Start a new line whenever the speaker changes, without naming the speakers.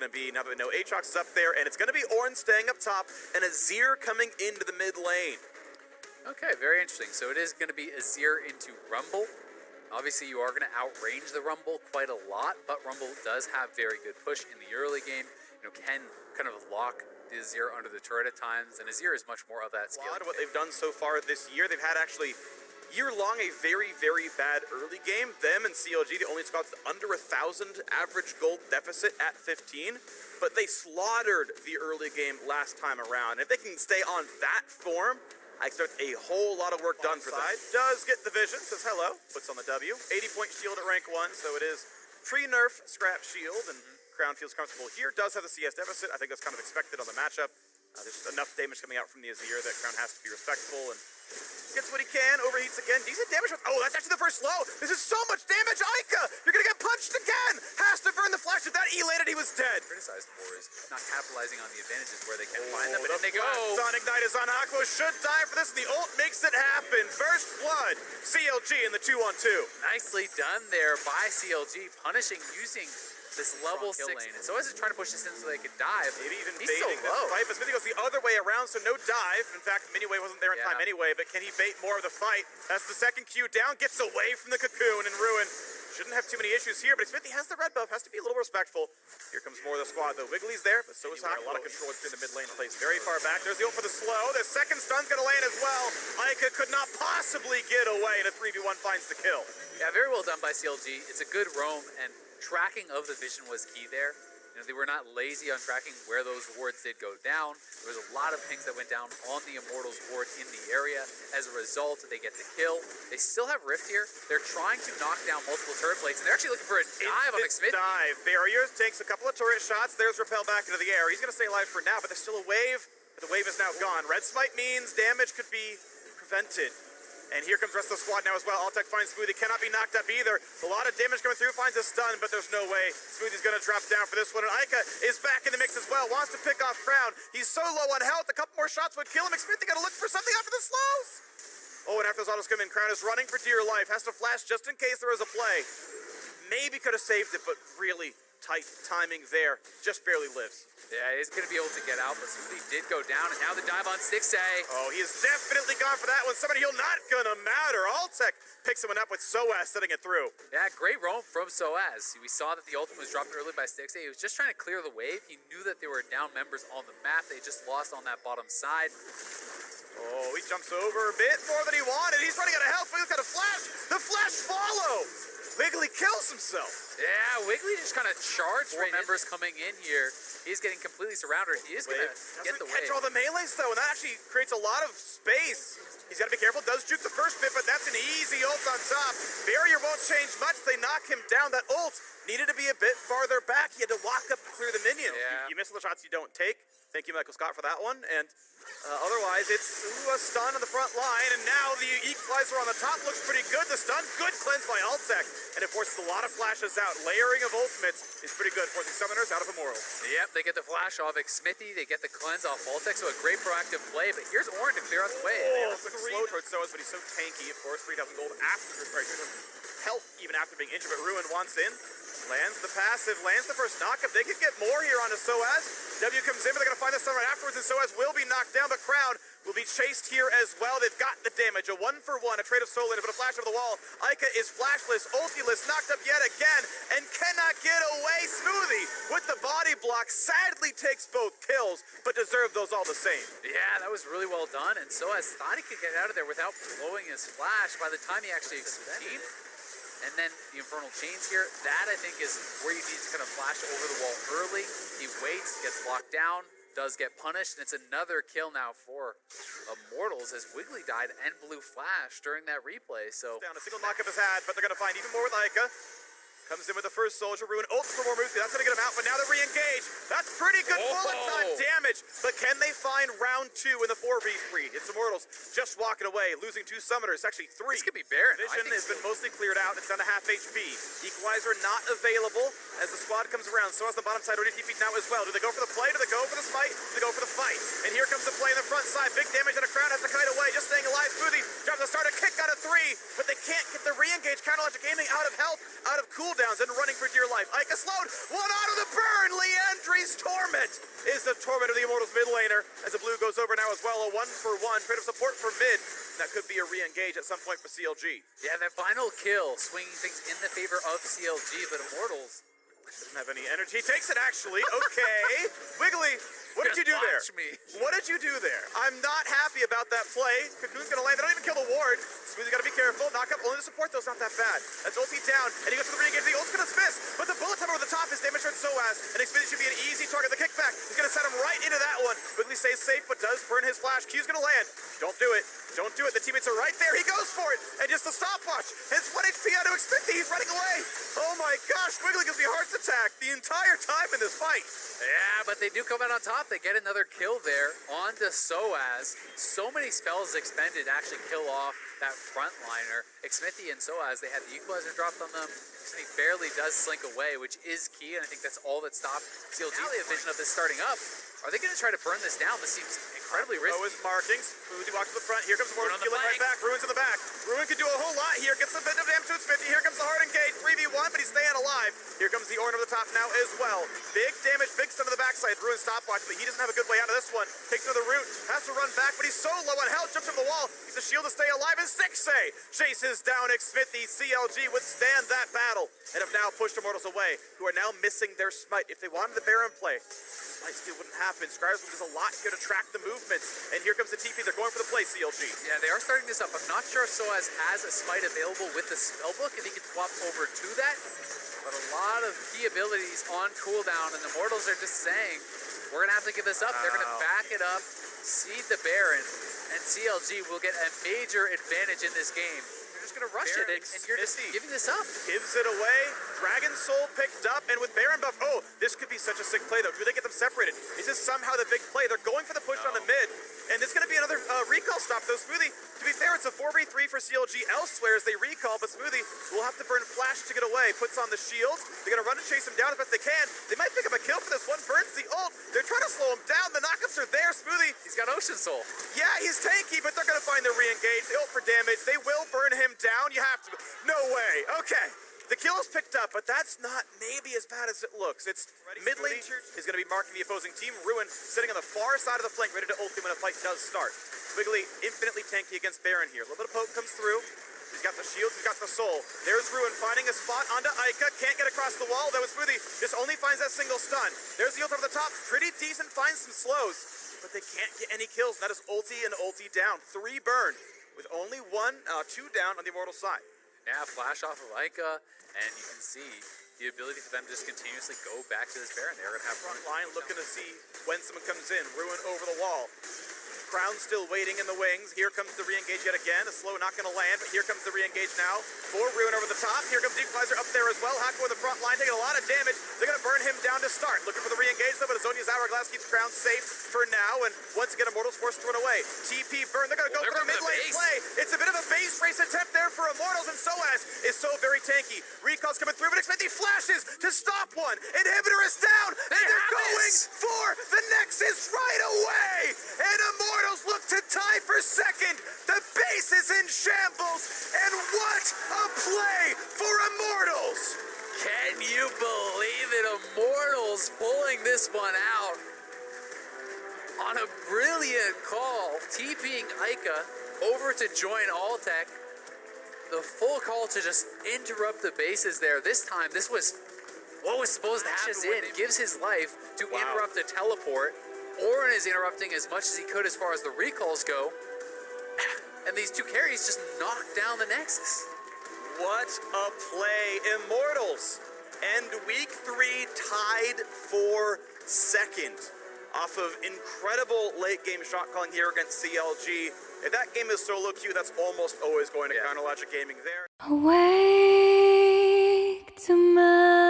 going to be now that we know Aatrox is up there, and it's going to be Ornn staying up top and Azir coming into the mid lane.
Okay, very interesting. So it is going to be Azir into Rumble. Obviously, you are going to outrange the Rumble quite a lot, but Rumble does have very good push in the early game. You know, can kind of lock the Azir under the turret at times, and Azir is much more of that skill.
What they've done so far this year, they've had actually year-long a very, very bad early game. Them and CLG, the only squads under 1,000 average gold deficit at 15, but they slaughtered the early game last time around. If they can stay on that form, I expect a whole lot of work done for them. Does get the vision, says hello, puts on the W. 80-point shield at rank 1, so it is pre-nerf scrap shield, and Crown feels comfortable here. Does have the CS deficit. I think that's kind of expected on the matchup. There's enough damage coming out from the Azir that Crown has to be respectful and gets what he can. Overheats again. Decent damage. Oh, that's actually the first slow. This is so much damage. Ica, you're going to get punched again. Has to burn the flash. If that E-landed, he was dead.
Criticized for is not capitalizing on the advantages where they can find them, but then they go.
Sonic Knight is on Aqua. Should die for this. The ult makes it happen. First blood. CLG in the 2-on-2.
Nicely done there by CLG, punishing using this level 6 lane. And so as he's trying to push this in so they can dive,
maybe even
he's so
baiting
low.
this fight, but Smithy goes the other way around, so no dive. In fact, Miniway wasn't there in time anyway, but can he bait more of the fight? That's the second Q down, gets away from the cocoon, and Ruin shouldn't have too many issues here, but Smithy has the red buff, has to be a little respectful. Here comes more of the squad, though. Wiggly's there, but so is Hawk. A lot of control through the mid lane, plays very far back. There's the ult for the slow. The second stun's gonna land as well. Ica could not possibly get away, and a 3v1 finds the kill.
Yeah, very well done by CLG. It's a good roam, and tracking of the vision was key there. You know, they were not lazy on tracking where those wards did go down. There was a lot of pings that went down on the Immortals ward in the area. As a result, they get the kill. They still have Rift here. They're trying to knock down multiple turret plates, and they're actually looking for a dive on Smithy.
Dive. Barriers, takes a couple of turret shots. There's Repel back into the air. He's going to stay alive for now, but there's still a wave. But the wave is now gone. Red Smite means damage could be prevented. And here comes the rest of the squad now as well. Altec finds Smoothie, cannot be knocked up either. A lot of damage coming through, finds a stun, but there's no way Smoothie's gonna drop down for this one. And Ica is back in the mix as well, wants to pick off Crown. He's so low on health, a couple more shots would kill him. Smithy gotta look for something after the slows. Oh, and after those autos come in, Crown is running for dear life, has to flash just in case there is a play. Maybe could have saved it, but really tight timing there. Just barely lives.
Yeah, he's going to be able to get out, but Smoothie did go down, and now the dive on 6A.
Oh, he is definitely gone for that one. Somebody heal, not gonna matter. Altec picks someone up with Soaz setting it through.
Yeah, great roam from Soaz. We saw that the ultimate was dropped early by 6A. He was just trying to clear the wave. He knew that there were down members on the map. They just lost on that bottom side.
Oh, he jumps over a bit more than he wanted. He's running out of health, but he's got a flash. The flash follows. Wiggly kills himself.
Yeah, Wiggly just kind of charged for members coming in here. He's getting completely surrounded. He is going to get the wave.
Catch all the melees, though, and that actually creates a lot of space. He's got to be careful. Does juke the first bit, but that's an easy ult on top. Barrier won't change much. They knock him down. That ult needed to be a bit farther back. He had to walk up to clear the minions.
Yeah.
You miss all the shots you don't take. Thank you, Michael Scott, for that one. And otherwise, it's a stun on the front line. And now the equalizer on the top looks pretty good. The stun, good cleanse by Altec. And it forces a lot of flashes out. Layering of ultimates is pretty good, forcing summoners out of Immortal.
Yep, they get the flash off Smithy. They get the cleanse off Altec. So a great proactive play. But here's Ornn to clear out the way.
Oh, slow towards Soaz, but he's so tanky, of course. 3,000 gold after, sorry, 3,000 health even after being injured. But Ruin wants in. Lands the passive, lands the first knockup. They could get more here onto Soaz. W comes in, but they're going to find the stun right afterwards, and Soaz will be knocked down, but Crown will be chased here as well. They've got the damage. A 1-for-1, a trade of soul in, but a flash over the wall. Ica is flashless, ultiless, knocked up yet again, and cannot get away. Smoothie with the body block sadly takes both kills, but deserved those all the same.
Yeah, that was really well done, and Soaz thought he could get out of there without blowing his flash by the time he actually succeeded. And then the Infernal Chains here, that I think is where you need to kind of flash over the wall early. He waits, gets locked down, does get punished, and it's another kill now for Immortals as Wiggly died and blew flash during that replay. So
down, a single knockup is had, but they're going to find even more with Ica. Comes in with the first soldier, Ruin ults for more moves. That's going to get him out, but now they're re-engaged. That's pretty good bullet time damage, but can they find round 2 in the 4v3? It's Immortals just walking away, losing 2 summoners, actually 3.
This could be Baron.
Vision has been mostly cleared out. It's down to half HP. Equalizer not available as the squad comes around. So as the bottom side already TP'd now as well. Do they go for the play? Do they go for the smite? Do they go for the fight? And here comes the play in the front side. Big damage and a Crown has to kite away. Just staying alive. Smoothie drops a start, a kick out of 3, but they can't get the re-engage. Counterlogic aiming out of health, out of cooldowns, and running for dear life. Ica slowed. One out of the burn. Leandri 1-for-1. Bit of support for mid. That could be a re-engage at some point for CLG.
Yeah, that final kill, swinging things in the favor of CLG, but Immortals
doesn't have any energy. He takes it, actually. Okay. Wiggly, what did you do there?
Me.
What did you do there? I'm not happy about that play. Cocoon's going to land. They don't even kill the ward. Smoothie got to be careful. Knock up. Only the support, though, is not that bad. That's ulti down, and he goes for the re-engage. The ult's going to fist, but the bullet time over the top is damage from Soaz, and Xfinity should be an easy target. The kickback is going to set him right into that one. Wiggly stays safe, but does burn his flash. Q's going to land. Don't do it. Don't do it. The teammates are right there. He goes for it, and just the stopwatch. His 1 HP out of Xfinity. He's running away. Oh my gosh. Wiggly gives me heart's attack the entire time in this fight.
Yeah, but they do come out on top. They get another kill there onto Soaz. So many spells expended to actually kill off that frontliner. Xfinity and Soaz, they had the equalizer dropped on them. Xfinity barely does slink away, which is key, and I think that's all that stopped CLG's vision of this starting up. Are they going to try to burn this down? This seems incredibly risky.
Is markings. Smoothie walks to the front. Here comes the Mortal healing right back. Ruin's in the back. Ruin can do a whole lot here. Gets a bit of damage to its 50. Here comes the hard engage. 3v1, but he's staying alive. Here comes the Orn over the top now as well. Big damage, big stun to the backside. Ruin stopwatch, but he doesn't have a good way out of this one. Takes another route. Has to run back, but he's so low on health. Jumps over the wall. He's a shield to stay alive. And Stixay chases down Xfinity. CLG withstand that battle and have now pushed Immortals away, who are now missing their smite. If they wanted the Baron play, Smite steal wouldn't happen. Skyrim does a lot here to track the movements. And here comes the TP. They're going for the play, CLG.
Yeah, they are starting this up. I'm not sure if Soaz has a smite available with the spellbook, if he can swap over to that. But a lot of key abilities on cooldown, and the Immortals are just saying, we're going to have to give this up. They're going to back it up, seed the Baron, and CLG will get a major advantage in this game. You're just going to rush it, and you're just giving this up.
Gives it away. Dragon Soul picked up, and with Baron buff, oh, this could be such a sick play, though. Do they get them separated? Is this somehow the big play? They're going for the push on the mid, and it's going to be another recall stop, though. Smoothie, to be fair, it's a 4v3 for CLG elsewhere as they recall, but Smoothie will have to burn flash to get away. Puts on the shield. They're going to run and chase him down as best they can. They might pick up a kill for this one. Burns the ult. They're trying to slow him down. The knockups are there. Smoothie.
He's got Ocean Soul.
Yeah, he's tanky, but they're going to find the re-engage. The ult for damage. They will burn him down. You have to. No way. Okay. The kill is picked up, but that's not maybe as bad as it looks. It's mid lane is going to be marking the opposing team. Ruin sitting on the far side of the flank, ready to ult him when a fight does start. Wiggly infinitely tanky against Baron here. A little bit of poke comes through. He's got the shields, he's got the soul. There's Ruin finding a spot onto Ica. Can't get across the wall, though. Smoothie just only finds that single stun. There's the ult over the top. Pretty decent, finds some slows, but they can't get any kills. That is ulti and ulti down. 3 burned with only 2 down on the Immortal side.
Yeah, flash off of Ica, and you can see the ability for them to just continuously go back to this Baron. They're going to have
front line looking to see when someone comes in. Ruin over the wall. Crown still waiting in the wings. Here comes the re-engage yet again. A slow not going to land, but here comes the re-engage now. For Ruin over the top. Here comes the equalizer up there as well. Hako in the front line taking a lot of damage. They're going to burn him down to start. Looking for the re-engage though, but Azonia's Hourglass keeps Crown safe for now. And once again, Immortals forced to run away. TP burn. They're going to go for the mid lane play. It's a bit of a base race attempt there for Immortals, and Soaz is so very tanky. Recall's coming through, but Xfinity flashes to stop one. Inhibitor is down, and they're going for the Nexus right away. And Immortals look to tie for second. The base is in shambles, and what a play for Immortals!
Can you believe it? Immortals pulling this one out on a brilliant call, TPing Ica over to join Altec. The full call to just interrupt the bases there. This time, this was what was supposed to happen. Gives his life to interrupt the teleport. Orin is interrupting as much as he could as far as the recalls go. And these 2 carries just knocked down the Nexus.
What a play. Immortals end week 3 tied for second off of incredible late game shot calling here against CLG. If that game is solo queue, that's almost always going to Counter Logic Gaming there.
Awake to my